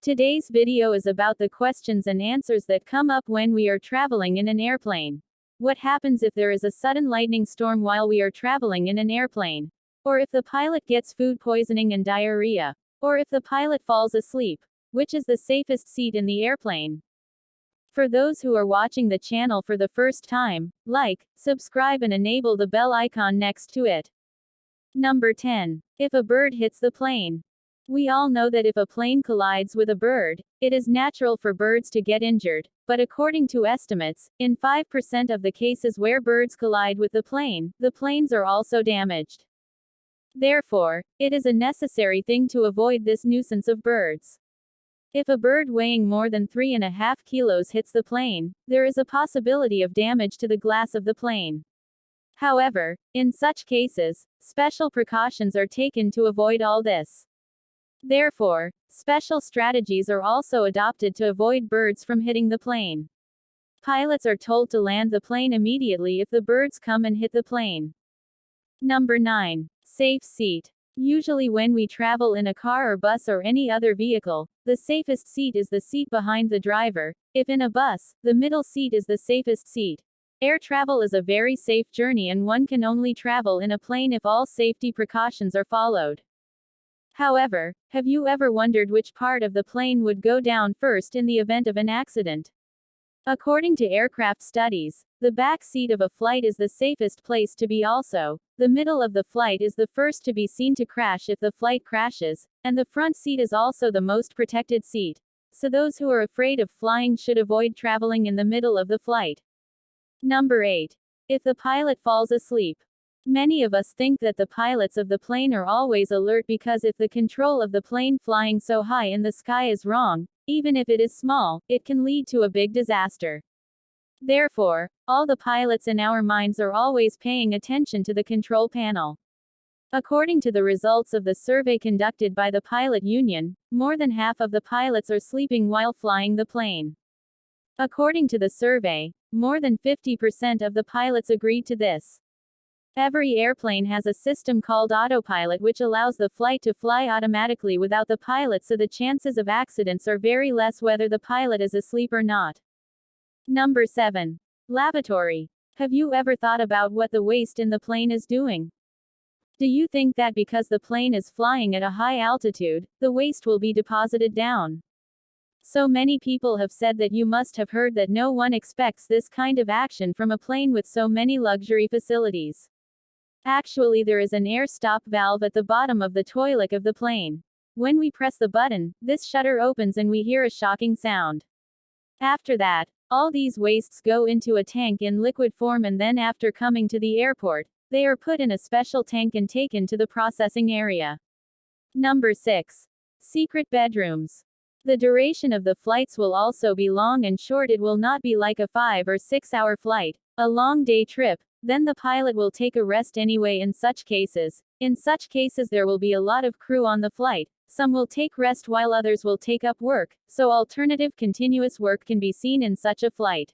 Today's video is about the questions and answers that come up when we are traveling in an airplane. What happens if there is a sudden lightning storm while we are traveling in an airplane? Or if the pilot gets food poisoning and diarrhea? Or if the pilot falls asleep? Which is the safest seat in the airplane? For those who are watching the channel for the first time, like, subscribe and enable the bell icon next to it. Number 10. If a bird hits the plane. We all know that if a plane collides with a bird, it is natural for birds to get injured, but according to estimates, in 5% of the cases where birds collide with the planes are also damaged. Therefore, it is a necessary thing to avoid this nuisance of birds. If a bird weighing more than 3.5 kilos hits the plane, there is a possibility of damage to the glass of the plane. However, in such cases, special precautions are taken to avoid all this. Therefore, special strategies are also adopted to avoid birds from hitting the plane. Pilots are told to land the plane immediately if the birds come and hit the plane. Number 9. Safe seat. Usually when we travel in a car or bus or any other vehicle, the safest seat is the seat behind the driver. If in a bus, the middle seat is the safest seat. Air travel is a very safe journey and one can only travel in a plane if all safety precautions are followed. However, have you ever wondered which part of the plane would go down first in the event of an accident? According to aircraft studies, the back seat of a flight is the safest place to be also. The middle of the flight is the first to be seen to crash if the flight crashes, and the front seat is also the most protected seat. So those who are afraid of flying should avoid traveling in the middle of the flight. Number 8. If the pilot falls asleep. Many of us think that the pilots of the plane are always alert because if the control of the plane flying so high in the sky is wrong, even if it is small, it can lead to a big disaster. Therefore, all the pilots in our minds are always paying attention to the control panel. According to the results of the survey conducted by the pilot union, more than half of the pilots are sleeping while flying the plane. According to the survey, more than 50% of the pilots agreed to this. Every airplane has a system called Autopilot which allows the flight to fly automatically without the pilot, so the chances of accidents are very less whether the pilot is asleep or not. Number 7. Lavatory. Have you ever thought about what the waste in the plane is doing? Do you think that because the plane is flying at a high altitude, the waste will be deposited down? So many people have said that you must have heard that no one expects this kind of action from a plane with so many luxury facilities. Actually, there is an air stop valve at the bottom of the toilet of the plane. When we press the button, this shutter opens and we hear a shocking sound. After that, all these wastes go into a tank in liquid form, and then after coming to the airport, they are put in a special tank and taken to the processing area. Number 6. Secret bedrooms. The duration of the flights will also be long and short. It will not be like a 5 or 6 hour flight, a long day trip. Then the pilot will take a rest anyway in such cases. In such cases there will be a lot of crew on the flight. Some will take rest while others will take up work, so alternative continuous work can be seen in such a flight.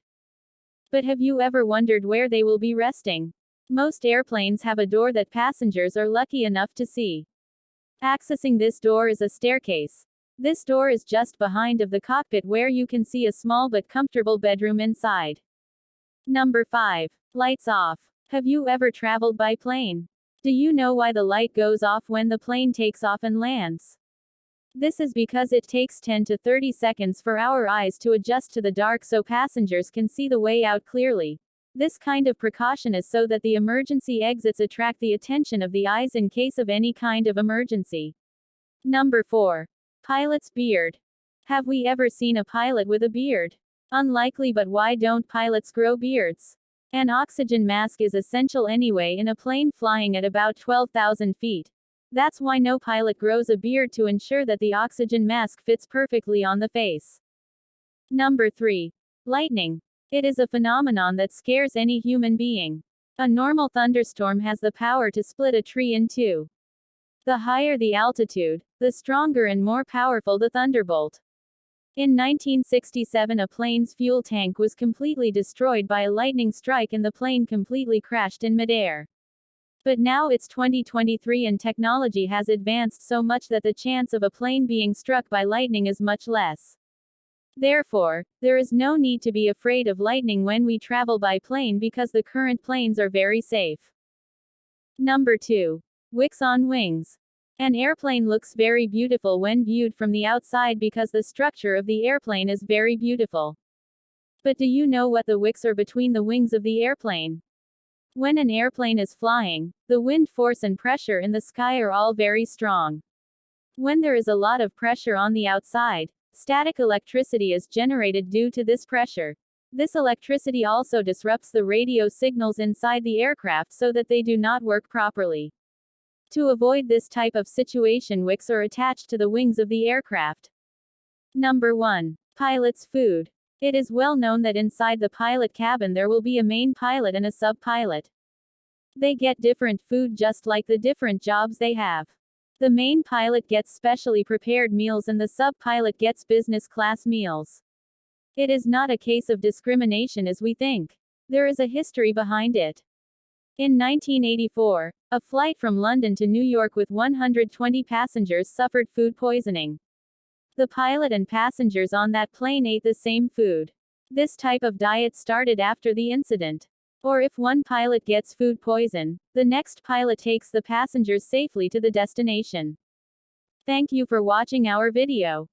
But have you ever wondered where they will be resting? Most airplanes have a door that passengers are lucky enough to see. Accessing this door is a staircase. This door is just behind of the cockpit where you can see a small but comfortable bedroom inside. Number 5. Lights off. Have you ever traveled by plane? Do you know why the light goes off when the plane takes off and lands? This is because it takes 10 to 30 seconds for our eyes to adjust to the dark so passengers can see the way out clearly. This kind of precaution is so that the emergency exits attract the attention of the eyes in case of any kind of emergency. Number 4. Pilot's beard. Have we ever seen a pilot with a beard? Unlikely, but why don't pilots grow beards? An oxygen mask is essential anyway in a plane flying at about 12,000 feet. That's why no pilot grows a beard, to ensure that the oxygen mask fits perfectly on the face. Number 3. Lightning. It is a phenomenon that scares any human being. A normal thunderstorm has the power to split a tree in two. The higher the altitude, the stronger and more powerful the thunderbolt. In 1967, a plane's fuel tank was completely destroyed by a lightning strike and the plane completely crashed in midair. But now it's 2023 and technology has advanced so much that the chance of a plane being struck by lightning is much less. Therefore, there is no need to be afraid of lightning when we travel by plane because the current planes are very safe. Number 2. Wicks on wings. An airplane looks very beautiful when viewed from the outside because the structure of the airplane is very beautiful. But do you know what the wicks are between the wings of the airplane? When an airplane is flying, the wind force and pressure in the sky are all very strong. When there is a lot of pressure on the outside, static electricity is generated due to this pressure. This electricity also disrupts the radio signals inside the aircraft so that they do not work properly. To avoid this type of situation, wicks are attached to the wings of the aircraft. Number 1. Pilot's food. It is well known that inside the pilot cabin there will be a main pilot and a sub-pilot. They get different food just like the different jobs they have. The main pilot gets specially prepared meals and the sub-pilot gets business class meals. It is not a case of discrimination as we think. There is a history behind it. In 1984, a flight from London to New York with 120 passengers suffered food poisoning. The pilot and passengers on that plane ate the same food. This type of diet started after the incident. Or if one pilot gets food poison, the next pilot takes the passengers safely to the destination. Thank you for watching our video.